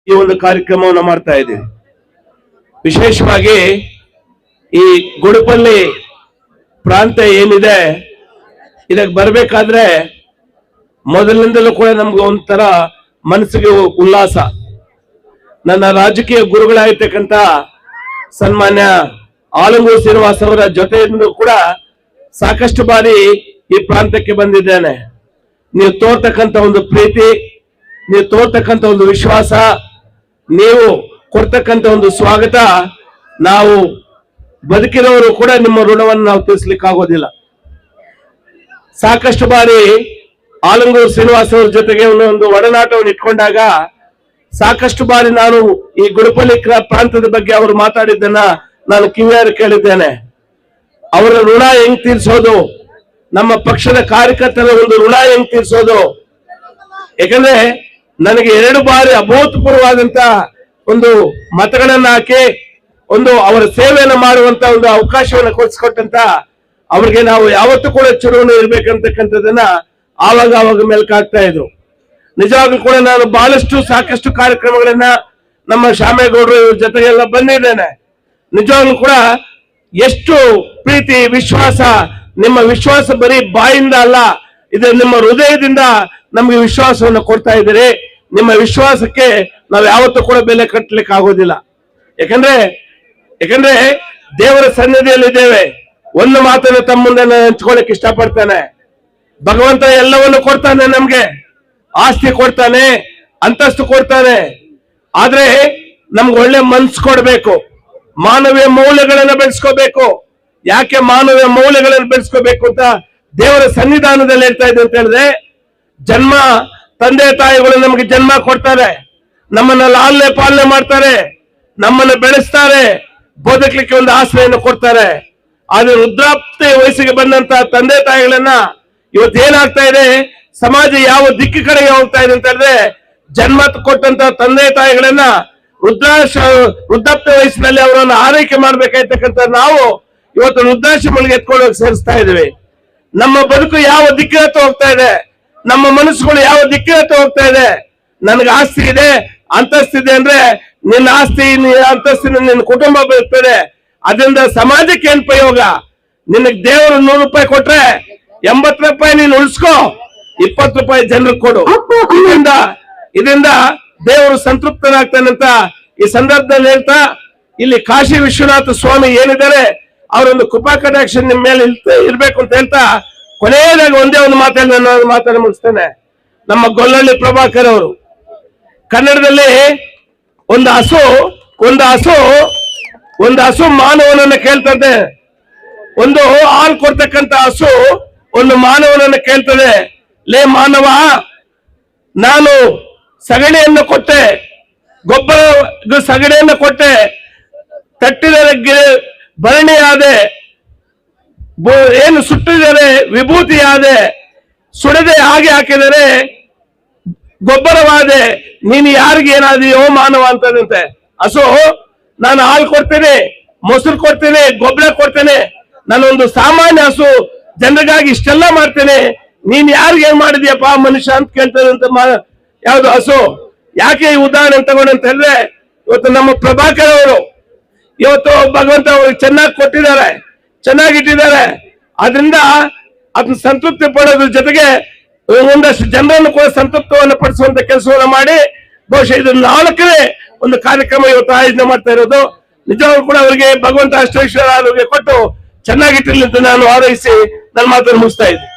ಈ ಒಂದು ಕಾರ್ಯಕ್ರಮವನ್ನು ಮಾಡ್ತಾ ಇದ್ದೀವಿ. ವಿಶೇಷವಾಗಿ ಈ ಗುಡುಪಲ್ಲಿ ಪ್ರಾಂತ ಏನಿದೆ ಇದಕ್ಕೆ ಬರಬೇಕಾದ್ರೆ ಮೊದಲಿನಿಂದಲೂ ಕೂಡ ನಮ್ಗೆ ಒಂಥರ ಮನಸ್ಸಿಗೆ ಉಲ್ಲಾಸ. ನನ್ನ ರಾಜಕೀಯ ಗುರುಗಳಾಗಿರ್ತಕ್ಕಂಥ ಸನ್ಮಾನ್ಯ ಆಲಂಗೂರು ಶ್ರೀನಿವಾಸ್ ಅವರ ಜೊತೆಯಿಂದ ಕೂಡ ಸಾಕಷ್ಟು ಬಾರಿ ಈ ಪ್ರಾಂತಕ್ಕೆ ಬಂದಿದ್ದೇನೆ. ನೀವು ತೋರ್ತಕ್ಕಂಥ ಒಂದು ಪ್ರೀತಿ, ನೀವು ತೋರ್ತಕ್ಕಂಥ ಒಂದು ವಿಶ್ವಾಸ, ನೀವು ಕೊಡ್ತಕ್ಕಂಥ ಒಂದು ಸ್ವಾಗತ, ನಾವು ಬದುಕಿರೋರು ಕೂಡ ನಿಮ್ಮ ಋಣವನ್ನು ನಾವು ತೀರಿಸಲಿಕ್ಕೆ ಆಗೋದಿಲ್ಲ. ಸಾಕಷ್ಟು ಬಾರಿ ಆಲಂಗೂರು ಶ್ರೀನಿವಾಸ್ ಅವರ ಜೊತೆಗೆ ಒಂದು ಒಡನಾಟವನ್ನು ಇಟ್ಕೊಂಡಾಗ ಸಾಕಷ್ಟು ಬಾರಿ ನಾನು ಈ ಗುಡುಪಲ್ಲಿ ಪ್ರಾಂತದ ಬಗ್ಗೆ ಅವರು ಮಾತಾಡಿದ್ದನ್ನ ನಾನು ಕಿವಿಯಾರ ಕೇಳಿದ್ದೇನೆ. ಅವರ ಋಣ ಹೆಂಗ್ ತೀರ್ಸೋದು, ನಮ್ಮ ಪಕ್ಷದ ಕಾರ್ಯಕರ್ತರ ಒಂದು ಋಣ ಹೆಂಗ್ ತೀರ್ಸೋದು. ಯಾಕಂದ್ರೆ ನನಗೆ 2 ಬಾರಿ ಅಭೂತಪೂರ್ವವಾದಂತ ಒಂದು ಮತಗಳನ್ನ ಹಾಕಿ ಒಂದು ಅವರ ಸೇವೆಯನ್ನು ಮಾಡುವಂತ ಒಂದು ಅವಕಾಶವನ್ನು ಕೊಡಿಸ್ಕೊಟ್ಟಂತ ಅವ್ರಿಗೆ ನಾವು ಯಾವತ್ತೂ ಕೂಡ ಚುನಾವಣೆ ಇರ್ಬೇಕಂತಕ್ಕಂಥದ್ದನ್ನ ಆವಾಗ ಮೆಲ್ಕಾಗ್ತಾ ಇದ್ರು. ನಿಜವಾಗ್ಲೂ ಕೂಡ ನಾನು ಬಹಳಷ್ಟು ಸಾಕಷ್ಟು ಕಾರ್ಯಕ್ರಮಗಳನ್ನ ನಮ್ಮ ಶ್ಯಾಮೇಗೌಡರು ಇವ್ರ ಜೊತೆಗೆಲ್ಲ ಬಂದಿದ್ದೇನೆ. ನಿಜವಾಗ್ಲೂ ಕೂಡ ಎಷ್ಟು ಪ್ರೀತಿ ವಿಶ್ವಾಸ, ನಿಮ್ಮ ವಿಶ್ವಾಸ ಬರೀ ಬಾಯಿಂದ ಅಲ್ಲ, ಇದು ನಿಮ್ಮ ಹೃದಯದಿಂದ ನಮ್ಗೆ ವಿಶ್ವಾಸವನ್ನು ಕೊಡ್ತಾ ಇದ್ದೀರಿ. ನಿಮ್ಮ ವಿಶ್ವಾಸಕ್ಕೆ ನಾವು ಯಾವತ್ತೂ ಕೂಡ ಬೆಲೆ ಕಟ್ಟಲಿಕ್ಕೆ ಆಗೋದಿಲ್ಲ. ಯಾಕಂದ್ರೆ ದೇವರ ಸನ್ನಿಧಿಯಲ್ಲಿದ್ದೇವೆ. ಒಂದು ಮಾತನ್ನು ತಮ್ಮ ಮುಂದೆ ಹಂಚ್ಕೊಳ್ಳಿಕ್ಕೆ ಇಷ್ಟಪಡ್ತಾನೆ. ಭಗವಂತ ಎಲ್ಲವನ್ನು ಕೊಡ್ತಾನೆ, ನಮ್ಗೆ ಆಸ್ತಿ ಕೊಡ್ತಾನೆ, ಅಂತಸ್ತು ಕೊಡ್ತಾನೆ. ಆದ್ರೆ ನಮ್ಗೆ ಒಳ್ಳೆ ಮನ್ಸು ಕೊಡ್ಬೇಕು, ಮಾನವೀಯ ಮೌಲ್ಯಗಳನ್ನ ಬೆಳೆಸ್ಕೋಬೇಕು. ಯಾಕೆ ಮಾನವೀಯ ಮೌಲ್ಯಗಳನ್ನು ಬೆಳೆಸ್ಕೋಬೇಕು ಅಂತ ದೇವರ ಸನ್ನಿಧಾನದಲ್ಲಿ ಹೇಳ್ತಾ ಇದೆ ಅಂತ ಹೇಳಿದ್ರೆ, ಜನ್ಮ ತಂದೆ ತಾಯಿಗಳು ನಮ್ಗೆ ಜನ್ಮ ಕೊಡ್ತಾರೆ, ನಮ್ಮನ್ನ ಲಾಲನೆ ಪಾಲನೆ ಮಾಡ್ತಾರೆ, ನಮ್ಮನ್ನ ಬೆಳೆಸ್ತಾರೆ, ಬದುಕಲಿಕ್ಕೆ ಒಂದು ಆಶ್ರಯವನ್ನು ಕೊಡ್ತಾರೆ. ಆದ್ರೆ ವೃದ್ಧಾಪ್ಯ ವಯಸ್ಸಿಗೆ ಬಂದಂತ ತಂದೆ ತಾಯಿಗಳನ್ನ ಇವತ್ತೇನಾಗ್ತಾ ಇದೆ, ಸಮಾಜ ಯಾವ ದಿಕ್ಕು ಕಡೆಗೆ ಹೋಗ್ತಾ ಇದೆ ಅಂತ ಹೇಳಿದ್ರೆ, ಜನ್ಮ ಕೊಟ್ಟಂತ ತಂದೆ ತಾಯಿಗಳನ್ನ ವೃದ್ಧಾಪ್ಯ ವಯಸ್ಸಿನಲ್ಲಿ ಅವರನ್ನು ಆರೈಕೆ ಮಾಡ್ಬೇಕಾಯ್ತಕ್ಕಂಥ ನಾವು ಇವತ್ತು ವೃದ್ಧಾಶ್ರಮಗಳಿಗೆ ಎತ್ಕೊಳ್ಳೋಕೆ ಸೇರಿಸ್ತಾ ಇದ್ದೀವಿ. ನಮ್ಮ ಬದುಕು ಯಾವ ದಿಕ್ಕಿನತ್ತ ಹೋಗ್ತಾ ಇದೆ, ನಮ್ಮ ಮನಸ್ಸುಗಳು ಯಾವ ದಿಕ್ಕಿನತ್ತ ಹೋಗ್ತಾ ಇದೆ. ನನಗೆ ಆಸ್ತಿ ಇದೆ, ಅಂತಸ್ತಿದೆ ಅಂದ್ರೆ ನಿನ್ನ ಆಸ್ತಿ ಅಂತಸ್ತಿನ ನಿನ್ನ ಕುಟುಂಬ ಬದುಕ್ತದೆ, ಅದರಿಂದ ಸಮಾಜಕ್ಕೆ ಏನ್ ಪ್ರಯೋಗ? ನಿನಗೆ ದೇವರು 100 ರೂಪಾಯಿ ಕೊಟ್ರೆ 80 ರೂಪಾಯಿ ನೀನು ಉಳಿಸ್ಕೋ, 20 ರೂಪಾಯಿ ಜನರಿಗೆ ಕೊಡು. ಇದರಿಂದ ದೇವರು ಸಂತೃಪ್ತನಾಗ್ತಾನಂತ ಈ ಸಂದರ್ಭದಲ್ಲಿ ಹೇಳ್ತಾ, ಇಲ್ಲಿ ಕಾಶಿ ವಿಶ್ವನಾಥ ಸ್ವಾಮಿ ಏನಿದ್ದಾರೆ ಅವರೊಂದು ಕೃಪಾ ಕಟಾಕ್ಷ ನಿಮ್ಮ ಮೇಲೆ ಇರ್ಬೇಕು ಅಂತ ಹೇಳ್ತಾ, ಕೊನೆಯದಾಗಿ ಒಂದೇ ಒಂದು ಮಾತಲ್ಲಿ ನಾನು ಮಾತನ್ನು ಮುಗಿಸ್ತೇನೆ. ನಮ್ಮ ಗೊಲ್ಲಹಳ್ಳಿ ಪ್ರಭಾಕರ್ ಅವರು ಕನ್ನಡದಲ್ಲಿ ಒಂದು ಹಸು ಮಾನವನನ್ನ ಕೇಳ್ತದೆ. ಒಂದು ಹಾಲು ಕೊಡ್ತಕ್ಕಂತ ಹಸು ಒಂದು ಮಾನವನನ್ನ ಕೇಳ್ತದೆ, ಲೇ ಮಾನವ, ನಾನು ಸಗಣಿಯನ್ನು ಕೊಟ್ಟೆ, ಗೊಬ್ಬರ ಸಗಣಿಯನ್ನು ಕೊಟ್ಟೆ, ತಟ್ಟಿದರೆ ಭರಣಿ ಆದೆ, ಏನು ಸುಟ್ಟಿದರೆ ವಿಭೂತಿ ಆದೆ, ಸುಡದೆ ಹಾಗೆ ಹಾಕಿದರೆ ಗೊಬ್ಬರವಾದೆ, ನೀನು ಯಾರಿಗೆ ಏನಾದೆಯೋ ಮಾನವ ಅಂತದಂತೆ. ಹಸು, ನಾನು ಹಾಲು ಕೊಡ್ತೇನೆ, ಮೊಸರು ಕೊಡ್ತೇನೆ, ಗೊಬ್ಬರ ಕೊಡ್ತೇನೆ, ನಾನೊಂದು ಸಾಮಾನ್ಯ ಹಸು, ಜನರಿಗಾಗಿ ಇಷ್ಟೆಲ್ಲ ಮಾಡ್ತೇನೆ, ನೀನ್ ಯಾರಿಗೆ ಏನ್ ಮಾಡಿದ್ಯಪ್ಪ ಮನುಷ್ಯ ಅಂತ ಕೇಳ್ತದಂತ ಯಾವ್ದು ಹಸು. ಯಾಕೆ ಈ ಉದಾಹರಣೆ ತಗೊಂಡಂತ ಹೇಳಿದ್ರೆ, ಇವತ್ತು ನಮ್ಮ ಪ್ರಭಾಕರ್ ಅವರು ಇವತ್ತು ಭಗವಂತ ಅವ್ರಿಗೆ ಚೆನ್ನಾಗಿ ಕೊಟ್ಟಿದ್ದಾರೆ, ಚೆನ್ನಾಗಿಟ್ಟಿದ್ದಾರೆ. ಆದ್ರಿಂದ ಅದನ್ನ ಸಂತೃಪ್ತಿ ಪಡೋದ್ರ ಜೊತೆಗೆ ಒಂದಷ್ಟು ಜನರನ್ನು ಕೂಡ ಸಂತೃಪ್ತವನ್ನು ಪಡಿಸುವಂತ ಕೆಲಸವನ್ನು ಮಾಡಿ, ಬಹುಶಃ ಇದು 4ನೇ ಒಂದು ಕಾರ್ಯಕ್ರಮ ಇವತ್ತು ಆಯೋಜನೆ ಮಾಡ್ತಾ ಇರೋದು. ನಿಜವಾಗ್ಲೂ ಕೂಡ ಅವರಿಗೆ ಭಗವಂತ ಅಷ್ಟೈಶ್ವರ್ಯ ಕೊಟ್ಟು ಚೆನ್ನಾಗಿಟ್ಟಿರ್ಲಿ ಅಂತ ನಾನು ಹಾರೈಸಿ ನನ್ನ ಮಾತನ್ನು ಮುಗಿಸ್ತಾ ಇದ್ದೀನಿ.